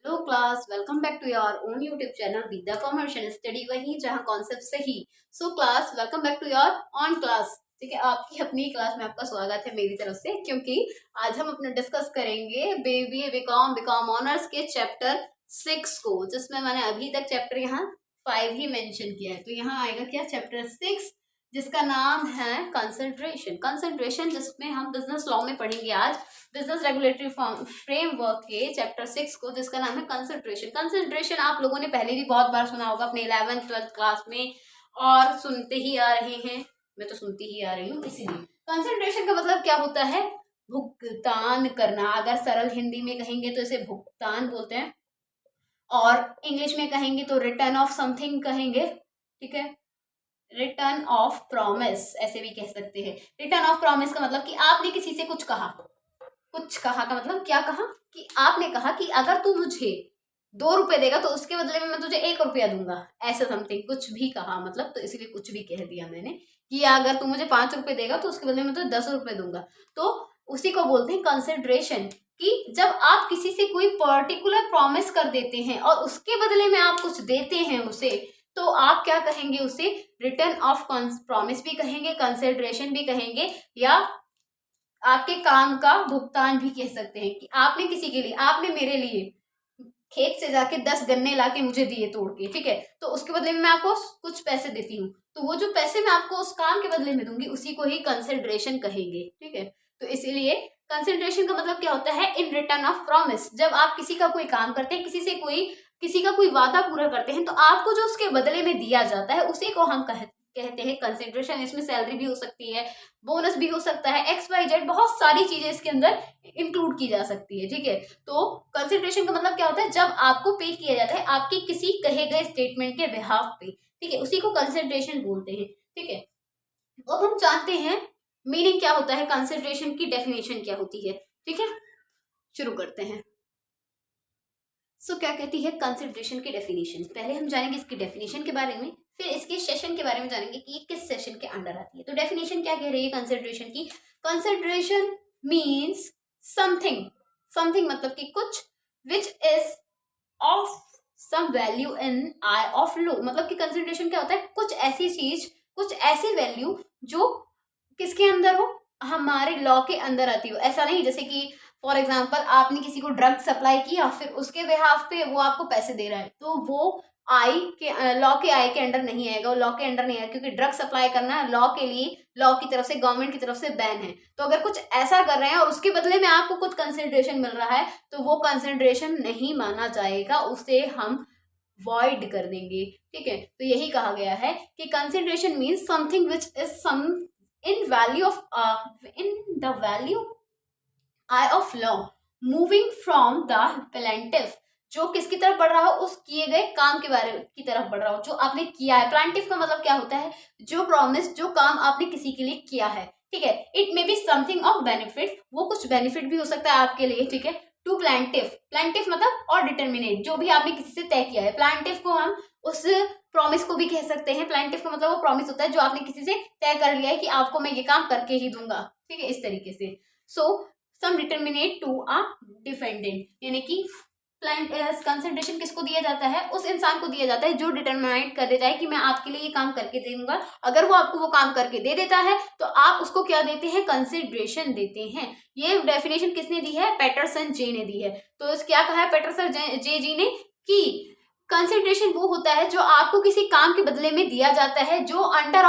Hello class, welcome back to your own YouTube channel Vidya commerce and study वही जहां concept सही। So class, welcome back to your own class. ठीक है, आपकी अपनी क्लास में आपका स्वागत है मेरी तरफ से, क्योंकि आज हम अपना डिस्कस करेंगे बीबीए बीकॉम ऑनर्स के चैप्टर 6 को, जिसमें मैंने अभी तक चैप्टर यहाँ 5 ही मेंशन किया है। तो यहाँ आएगा क्या, चैप्टर 6, जिसका नाम है कंसंट्रेशन, जिसमें हम बिजनेस लॉ में पढ़ेंगे आज बिजनेस रेगुलेटरी फ्रेमवर्क के चैप्टर 6 को, जिसका नाम है कंसंट्रेशन आप लोगों ने पहले भी बहुत बार सुना होगा अपने 11th-12th क्लास में, और सुनते ही आ रहे हैं। मैं तो सुनती ही आ रही हूँ। इसीलिए कंसंट्रेशन का मतलब क्या होता है, भुगतान करना। अगर सरल हिंदी में कहेंगे तो इसे भुगतान बोलते हैं, और इंग्लिश में कहेंगे तो रिटर्न ऑफ समथिंग कहेंगे। ठीक है, रिटर्न ऑफ प्रॉमिस ऐसे भी कह सकते हैं। रिटर्न ऑफ प्रॉमिस का मतलब कि आपने किसी से कुछ कहा का मतलब क्या कहा, कि आपने कहा कि अगर तू मुझे 2 रुपए देगा तो उसके बदले में मैं तुझे 1 रुपया दूंगा, ऐसा समथिंग कुछ भी कहा। मतलब तो इसीलिए कुछ भी कह दिया मैंने कि अगर तू मुझे 5 रुपए देगा तो उसके बदले में तुझे 10 रुपए दूंगा। तो उसी को बोलते हैं कंसिडरेशन, कि जब आप किसी से कोई पर्टिकुलर प्रॉमिस कर देते हैं और उसके बदले में आप कुछ देते हैं उसे, तो आप क्या कहेंगे, उसे रिटर्न ऑफ प्रॉमिस भी कहेंगे, कंसिडरेशन भी कहेंगे, या आपके काम का भुगतान भी कह सकते हैं। कि आपने किसी के लिए, आपने मेरे लिए खेत से जाके 10 गन्ने लाके मुझे दिए तोड़ के, ठीक है, तो उसके बदले में मैं आपको कुछ पैसे देती हूँ, तो वो जो पैसे मैं आपको उस काम के बदले में दूंगी उसी को ही कंसिडरेशन कहेंगे। ठीक है, तो इसीलिए कंसिडरेशन का मतलब क्या होता है, इन रिटर्न ऑफ प्रॉमिस। जब आप किसी का कोई काम करते हैं, किसी का कोई वादा पूरा करते हैं, तो आपको जो उसके बदले में दिया जाता है उसी को हम कहते हैं कंसिडरेशन। इसमें सैलरी भी हो सकती है, बोनस भी हो सकता है, XYZ बहुत सारी चीजें इसके अंदर इंक्लूड की जा सकती है। ठीक है, तो कंसिडरेशन का मतलब क्या होता है, जब आपको पे किया जाता है आपके किसी कहे गए स्टेटमेंट के बिहाफ पे, ठीक है, उसी को कंसिडरेशन बोलते हैं। ठीक है, अब हम जानते हैं मीनिंग क्या होता है, कंसिडरेशन की डेफिनेशन क्या होती है। ठीक है, शुरू करते हैं। क्या कहती है कंसिडरेशन की डेफिनेशन। पहले हम जानेंगे इसकी डेफिनेशन के बारे में, फिर इसके सेशन के बारे में जानेंगे कि ये किस सेशन के अंडर आती है। तो डेफिनेशन क्या कह रही है कंसिडरेशन की, कंसिडरेशन मीन्स समथिंग मतलब कि कुछ, which is of some value in eye of law. मतलब कि कंसिडरेशन क्या होता है, कुछ ऐसी चीज, कुछ ऐसी वैल्यू जो किसके अंदर हो, हमारे लॉ के अंदर आती हो। ऐसा नहीं जैसे कि फॉर एग्जाम्पल आपने किसी को ड्रग सप्लाई किया, फिर उसके बिहाफ पे वो आपको पैसे दे रहा है, तो वो लॉ के आई के अंडर नहीं आएगा, वो लॉ के अंडर नहीं आएगा, क्योंकि ड्रग सप्लाई करना लॉ के लिए, लॉ की तरफ से, गवर्नमेंट की तरफ से बैन है। तो अगर कुछ ऐसा कर रहे हैं और उसके बदले में आपको कुछ कंसिडरेशन मिल रहा है, तो वो कंसिडरेशन नहीं माना जाएगा, उसे हम वॉइड कर देंगे। ठीक है, तो यही कहा गया है कि consideration means something which is some in the value I of law moving from the plaintiff, जो किसकी तरफ बढ़ रहा हो, उस किए गए काम के बारे की तरफ बढ़ रहा हो जो आपने किया है। प्लांटिफ का मतलब क्या होता है, जो प्रॉमिस, जो काम आपने किसी के लिए किया है। ठीक है, it may be something of benefit, वो कुछ बेनिफिट भी हो सकता है आपके लिए। ठीक है, टू प्लांटिफ मतलब और डिटर्मिनेट, जो भी आपने किसी से तय किया है। प्लांटिफ को हम उस प्रॉमिस को भी कह सकते हैं। प्लांटिफ का मतलब वो प्रॉमिस होता है जो आपने किसी से तय कर लिया है कि आपको मैं ये काम करके ही दूंगा। ठीक है, इस तरीके से। सम डिटर्मिनेट टू अ डिफेंडेंट, यानी कि कंसिडरेशन किसको दिया जाता है, उस इंसान को दिया जाता है जो डिटरमाइट कर देता है कि मैं आपके लिए ये काम करके दूंगा। अगर वो आपको वो काम करके दे देता है तो आप उसको क्या देते हैं, कंसिडरेशन देते हैं। ये डेफिनेशन किसने दी है, पैटरसन जे ने दी है। तो क्या कहा है पैटरसन जे जी ने, कि कंसिडरेशन वो होता है जो आपको किसी काम के बदले में दिया जाता है, जो अंडर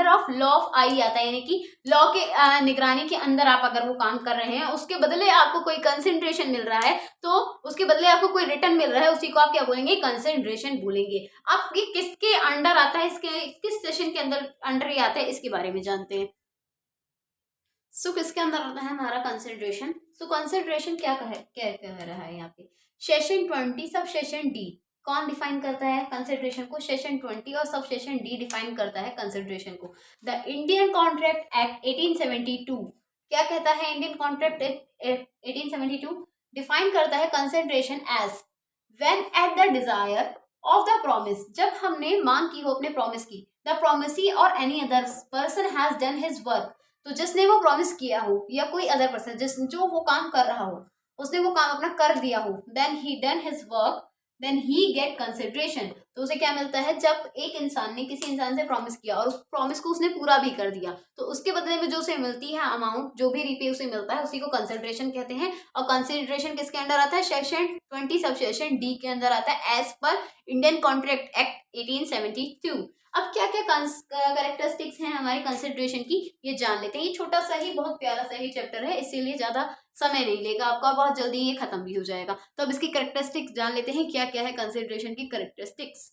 ऑफ लॉ ऑफ आई आता है, यानी कि लॉ के निगरानी के अंदर आप अगर वो काम कर रहे हैं, उसके बदले आपको कोई कंसिडरेशन मिल रहा है, तो उसके बदले आपको कोई रिटर्न मिल रहा है, उसी को आप क्या बोलेंगे, कंसिडरेशन बोलेंगे। अब ये किसके अंडर आता है, इसके किस सेशन के अंडर ये आता है, इसके बारे में जानते हैं। किसके अंदर आता है हमारा कंसिडरेशन। कंसिडरेशन क्या कह रहा है यहाँ पे, सेशन 20 सब सेशन डी कौन डिफाइन करता है कंसिडरेशन को, सेशन 20 और सब सेशन डी डिफाइन करता है कंसिडरेशन को। द इंडियन कॉन्ट्रैक्ट एक्ट 1872 क्या कहता है, इंडियन कॉन्ट्रैक्ट एक्ट 1872 डिफाइन करता है consideration as when at the desire of the promise, जब हमने मांग की हो अपने प्रॉमिस की, द प्रॉमिसी और any other person has done his work, तो जिसने वो प्रॉमिस किया हो या कोई अदर पर्सन जो वो काम कर रहा हो, उसने वो काम अपना कर दिया हो, then he done his work, then he get consideration. तो उसे क्या मिलता है, जब एक इंसान ने किसी इंसान से प्रॉमिस किया और उस प्रॉमिस को उसने पूरा भी कर दिया, तो उसके बदले में जो उसे मिलती है अमाउंट, जो भी रिपे उसे मिलता है, उसी को कंसिडरेशन कहते हैं। और कंसिडरेशन किसके अंडर आता है, सेक्शन 20 सब सेक्शन डी के अंदर आता है, as per Indian contract act 1872। अब क्या क्या कैरेक्टरिस्टिक्स हैं हमारे कंसिडरेशन की, ये जान लेते हैं। ये छोटा सा ही, बहुत प्यारा सा ही चैप्टर है, इसीलिए ज्यादा समय नहीं लेगा आपका, बहुत जल्दी ये खत्म भी हो जाएगा। तो अब इसकी कैरेक्टरिस्टिक्स जान लेते हैं, क्या क्या है कंसिडरेशन की कैरेक्टरिस्टिक्स।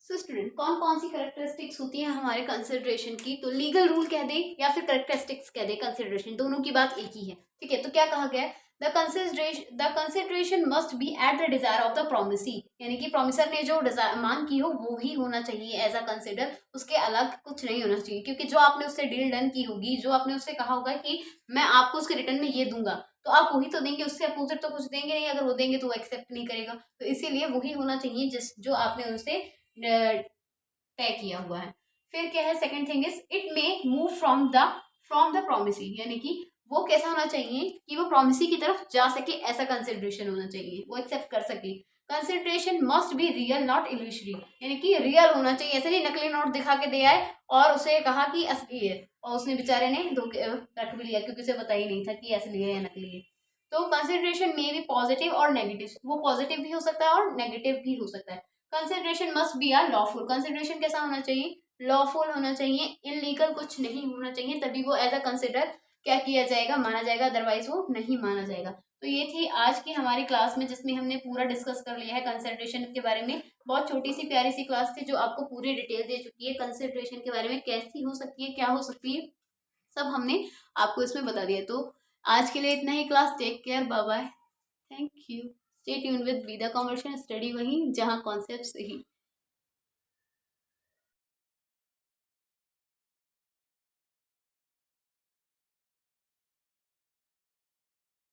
सो स्टूडेंट, कौन कौन सी कैरेक्टरिस्टिक्स होती है हमारे कंसिडरेशन की, तो लीगल रूल कह दे या फिर कैरेक्टरिस्टिक्स कह दे, कंसिडरेशन दोनों की बात एक ही है, ठीक है। तो क्या कहा गया है, the consideration must B eight the desire of the promisee, यानी कि प्रोमिसर ने जो मांग की हो वो ही होना चाहिए एज अ कंसिडर, उसके अलग कुछ नहीं होना चाहिए। क्योंकि जो आपने उससे डील डन की होगी, जो आपने उससे कहा होगा कि मैं आपको उसके रिटर्न में ये दूंगा, तो आप वही तो देंगे, उससे अपोजिट तो कुछ देंगे नहीं। अगर वो देंगे तो वो एक्सेप्ट नहीं करेगा, तो इसीलिए वही होना चाहिए जिस जो आपने उनसे तय किया हुआ है। फिर क्या है, second thing is it may move from the promisee, यानी कि वो कैसा होना चाहिए कि वो प्रोमिसी की तरफ जा सके, ऐसा कंसिडरेशन होना चाहिए, वो एक्सेप्ट कर सके। Consideration must be real not illusory, यानी कि रियल होना चाहिए, ऐसे नहीं नकली नोट दिखा के दे आए और उसे कहा कि असली है और उसने बेचारे ने धोखे रख भी लिया, क्योंकि उसे पता ही नहीं था कि असली है या नकली है। तो कंसिडरेशन में भी पॉजिटिव और नेगेटिव, वो पॉजिटिव भी हो सकता है और नेगेटिव भी हो सकता है। Consideration must be are lawful, consideration कैसा होना चाहिए, लॉफुल होना चाहिए, इलीगल कुछ नहीं होना चाहिए, तभी वो एज अ कंसिडर क्या किया जाएगा, माना जाएगा, अदरवाइज वो नहीं माना जाएगा। तो ये थी आज की हमारी क्लास में, जिसमें हमने पूरा डिस्कस कर लिया है कंसिडरेशन के बारे में। बहुत छोटी सी प्यारी सी क्लास थी, जो आपको पूरी डिटेल दे चुकी है कंसिडरेशन के बारे में, कैसी हो सकती है, क्या हो सकती है, सब हमने आपको इसमें बता दिया। तो आज के लिए इतना ही class, take care, bye bye, thank you, stay tune with be the commercial study, वहीं जहाँ कॉन्सेप्ट सही।